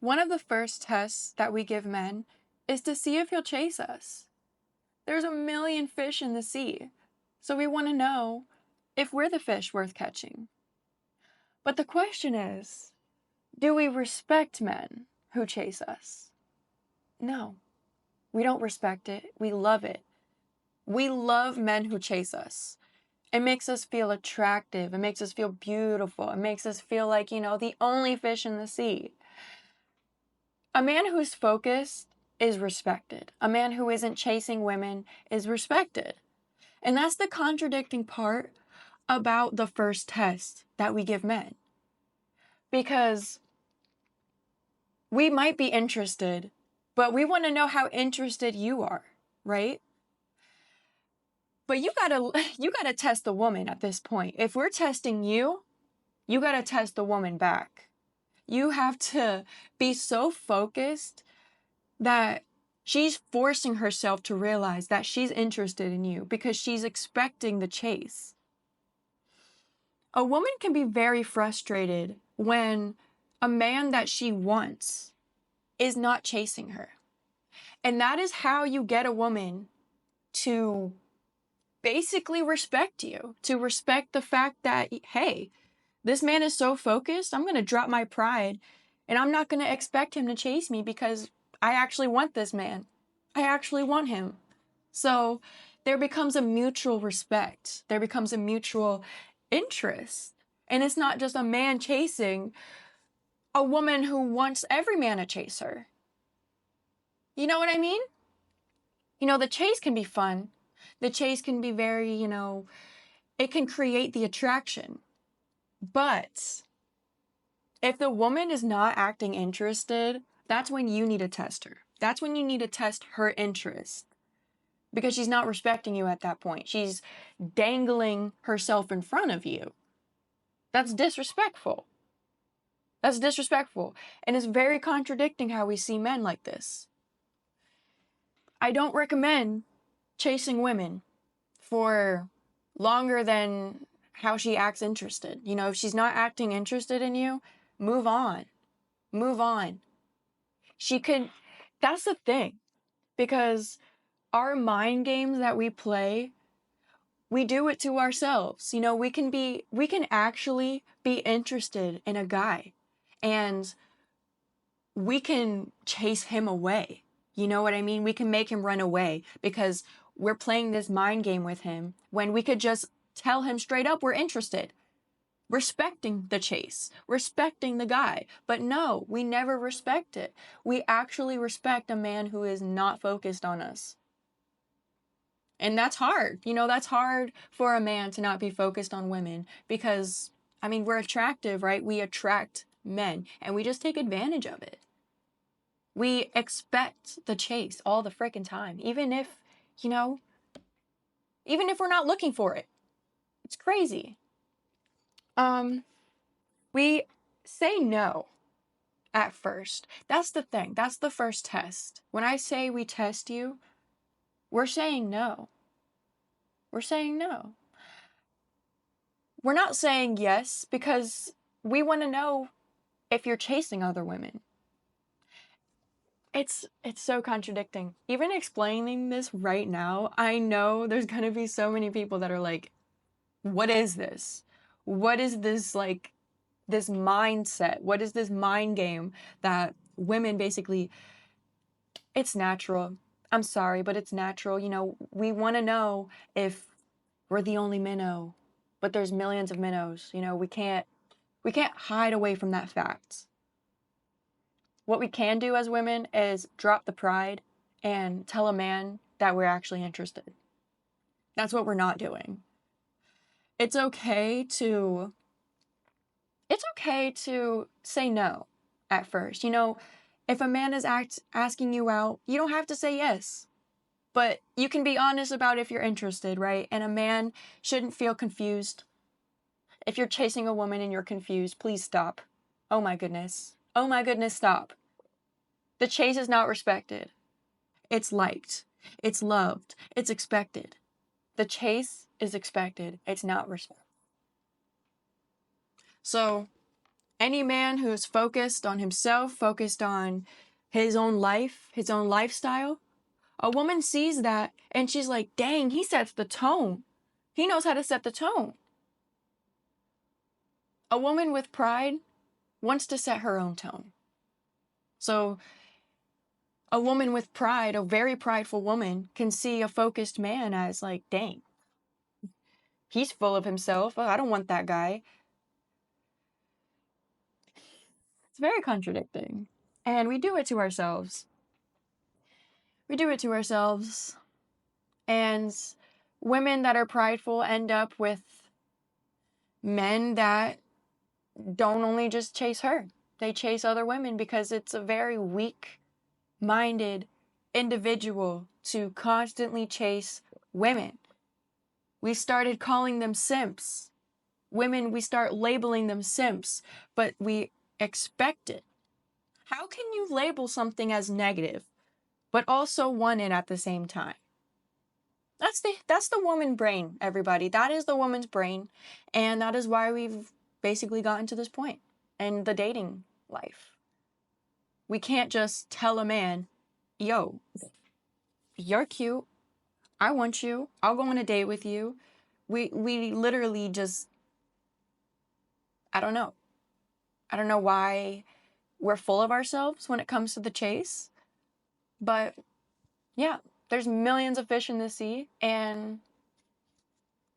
One of the first tests that we give men is to see if he'll chase us. There's a million fish in the sea, so we want to know if we're the fish worth catching. But the question is, do we respect men who chase us? No, we don't respect it. We love it. We love men who chase us. It makes us feel attractive. It makes us feel beautiful. It makes us feel like, the only fish in the sea. A man who's focused is respected. A man who isn't chasing women is respected. And that's the contradicting part about the first test that we give men. Because we might be interested, but we want to know how interested you are, right? But you gotta test the woman at this point. If we're testing you, you gotta test the woman back. You have to be so focused that she's forcing herself to realize that she's interested in you because she's expecting the chase. A woman can be very frustrated when a man that she wants is not chasing her. And that is how you get a woman to basically respect you, to respect the fact that, hey, this man is so focused, I'm going to drop my pride and I'm not going to expect him to chase me because I actually want this man. I actually want him. So there becomes a mutual respect. There becomes a mutual interest. And it's not just a man chasing a woman who wants every man to chase her. You know what I mean? The chase can be fun. The chase can be very, it can create the attraction. But if the woman is not acting interested, that's when you need to test her. That's when you need to test her interest. Because she's not respecting you at that point. She's dangling herself in front of you. That's disrespectful. That's disrespectful. And it's very contradicting how we see men like this. I don't recommend chasing women for longer than how she acts interested. If she's not acting interested in you, move on. Move on. That's the thing. Because our mind games that we play, we do it to ourselves. We can actually be interested in a guy and we can chase him away. You know what I mean? We can make him run away because we're playing this mind game with him when we could just tell him straight up we're interested. Respecting the chase, respecting the guy. But no, we never respect it. We actually respect a man who is not focused on us. And that's hard. That's hard for a man to not be focused on women because, we're attractive, right? We attract men and we just take advantage of it. We expect the chase all the freaking time, even if we're not looking for it. It's crazy. We say no at first. That's the thing. That's the first test. When I say we test you, we're saying no. We're saying no. We're not saying yes because we want to know if you're chasing other women. It's so contradicting. Even explaining this right now, I know there's going to be so many people that are like, what is this? What is this, this mindset? What is this mind game that women basically, it's natural. I'm sorry, but it's natural. We want to know if we're the only minnow, but there's millions of minnows. We can't hide away from that fact. What we can do as women is drop the pride and tell a man that we're actually interested. That's what we're not doing. It's okay to say no at first. If a man is asking you out, you don't have to say yes. But you can be honest about if you're interested, right? And a man shouldn't feel confused. If you're chasing a woman and you're confused, please stop. Oh my goodness. Oh my goodness, stop. The chase is not respected. It's liked. It's loved. It's expected. The chase is expected. It's not respected. So, Any man who's focused on himself, focused on his own life, his own lifestyle, a woman sees that and she's like, dang, he sets the tone. He knows how to set the tone. A woman with pride wants to set her own tone. So a woman with pride, a very prideful woman, can see a focused man as like, dang, he's full of himself. Oh, I don't want that guy. It's very contradicting. And we do it to ourselves. We do it to ourselves. And women that are prideful end up with men that don't only just chase her. They chase other women because it's a very weak-minded individual to constantly chase women. We started calling them simps. Women, we start labeling them simps, but we expect it. How can you label something as negative, but also want it at the same time? That's the woman brain, everybody. That is the woman's brain, and that is why we've basically gotten to this point in the dating life. We can't just tell a man, yo, you're cute, I want you, I'll go on a date with you. We literally just, I don't know. I don't know why we're full of ourselves when it comes to the chase, but yeah, there's millions of fish in the sea, and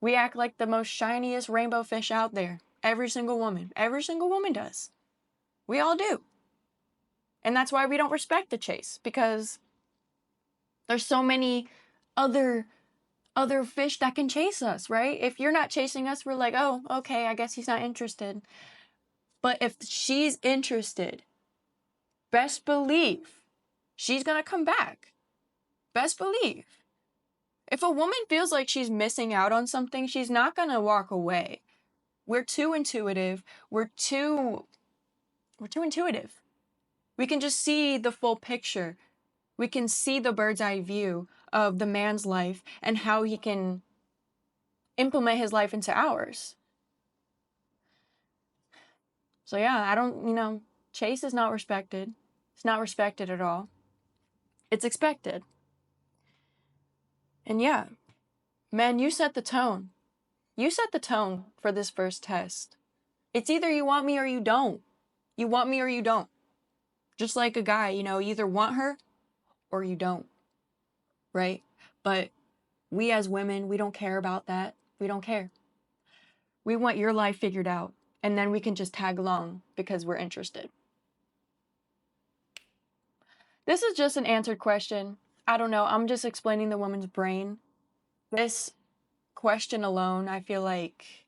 we act like the most shiniest rainbow fish out there. Every single woman does. We all do. And that's why we don't respect the chase, because there's so many other fish that can chase us, right? If you're not chasing us, we're like, oh, okay, I guess he's not interested. But if she's interested, best believe she's gonna come back. Best believe. If a woman feels like she's missing out on something, she's not gonna walk away. We're too intuitive. We're too intuitive. We can just see the full picture. We can see the bird's eye view of the man's life and how he can implement his life into ours. So yeah, I don't, chase is not respected. It's not respected at all. It's expected. And yeah, men, you set the tone. You set the tone for this first test. It's either you want me or you don't. You want me or you don't. Just like a guy, you either want her or you don't, right? But we as women, we don't care about that. We don't care. We want your life figured out, and then we can just tag along because we're interested. This is just an answered question. I don't know. I'm just explaining the woman's brain. This question alone, I feel like,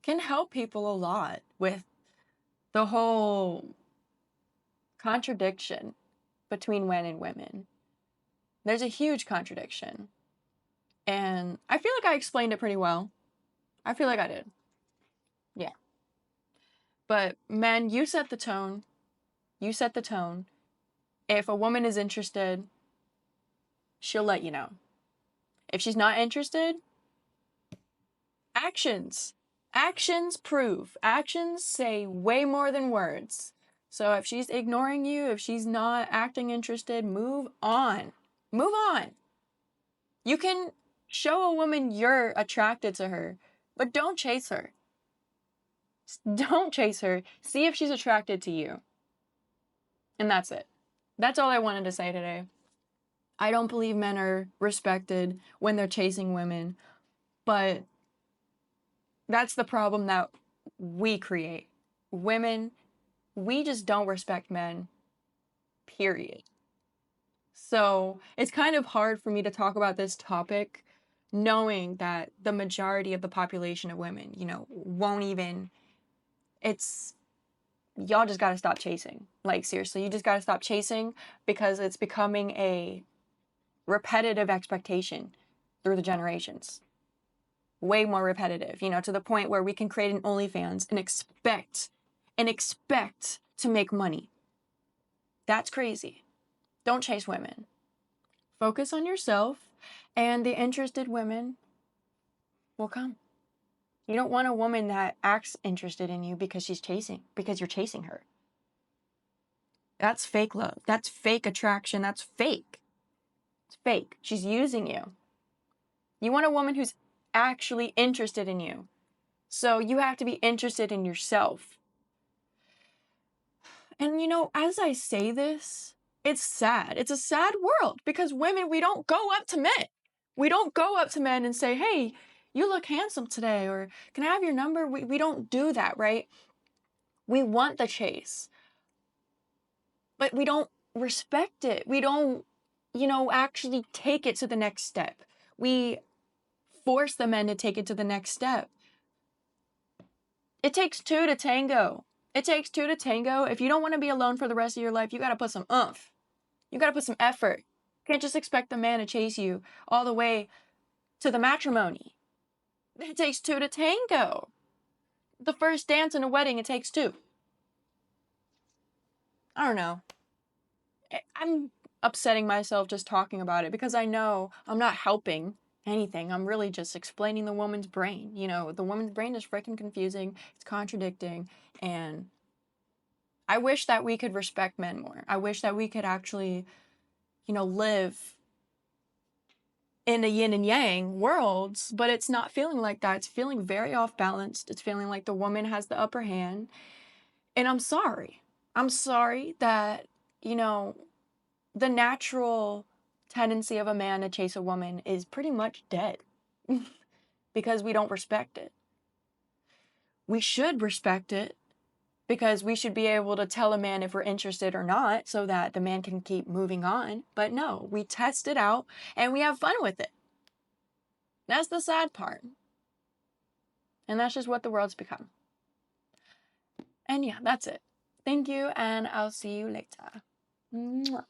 can help people a lot with the whole contradiction between men and women. There's a huge contradiction. And I feel like I explained it pretty well. I feel like I did. Yeah. But men, you set the tone. You set the tone. If a woman is interested, she'll let you know. If she's not interested, actions. Actions prove. Actions say way more than words. So if she's ignoring you, if she's not acting interested, move on. Move on. You can show a woman you're attracted to her, but don't chase her. Don't chase her. See if she's attracted to you. And that's it. That's all I wanted to say today. I don't believe men are respected when they're chasing women, but that's the problem that we create. Women, we just don't respect men, period. So it's kind of hard for me to talk about this topic knowing that the majority of the population of women, won't even, y'all just gotta stop chasing. Like, seriously, you just gotta stop chasing because it's becoming a repetitive expectation through the generations. Way more repetitive, to the point where we can create an OnlyFans and expect to make money. That's crazy. Don't chase women. Focus on yourself, and the interested women will come. You don't want a woman that acts interested in you because you're chasing her. That's fake love. That's fake attraction. That's fake. It's fake. She's using you. You want a woman who's actually interested in you. So you have to be interested in yourself. And as I say this, it's sad. It's a sad world because women, we don't go up to men. We don't go up to men and say, hey, you look handsome today, or can I have your number? We don't do that, right? We want the chase, but we don't respect it. We don't, actually take it to the next step. We force the men to take it to the next step. It takes two to tango. It takes two to tango. If you don't want to be alone for the rest of your life, you got to put some oomph. You got to put some effort. You can't just expect the man to chase you all the way to the matrimony. It takes two to tango. The first dance in a wedding, it takes two. I don't know. I'm upsetting myself just talking about it because I know I'm not helping anything. I'm really just explaining the woman's brain. The woman's brain is freaking confusing. It's contradicting. And I wish that we could respect men more. I wish that we could actually, live in a yin and yang worlds, but it's not feeling like that. It's feeling very off balanced. It's feeling like the woman has the upper hand. And I'm sorry. I'm sorry that, the natural tendency of a man to chase a woman is pretty much dead because we don't respect it. We should respect it because we should be able to tell a man if we're interested or not so that the man can keep moving on. But no, we test it out and we have fun with it. That's the sad part. And that's just what the world's become. And yeah, that's it. Thank you, and I'll see you later. Mwah.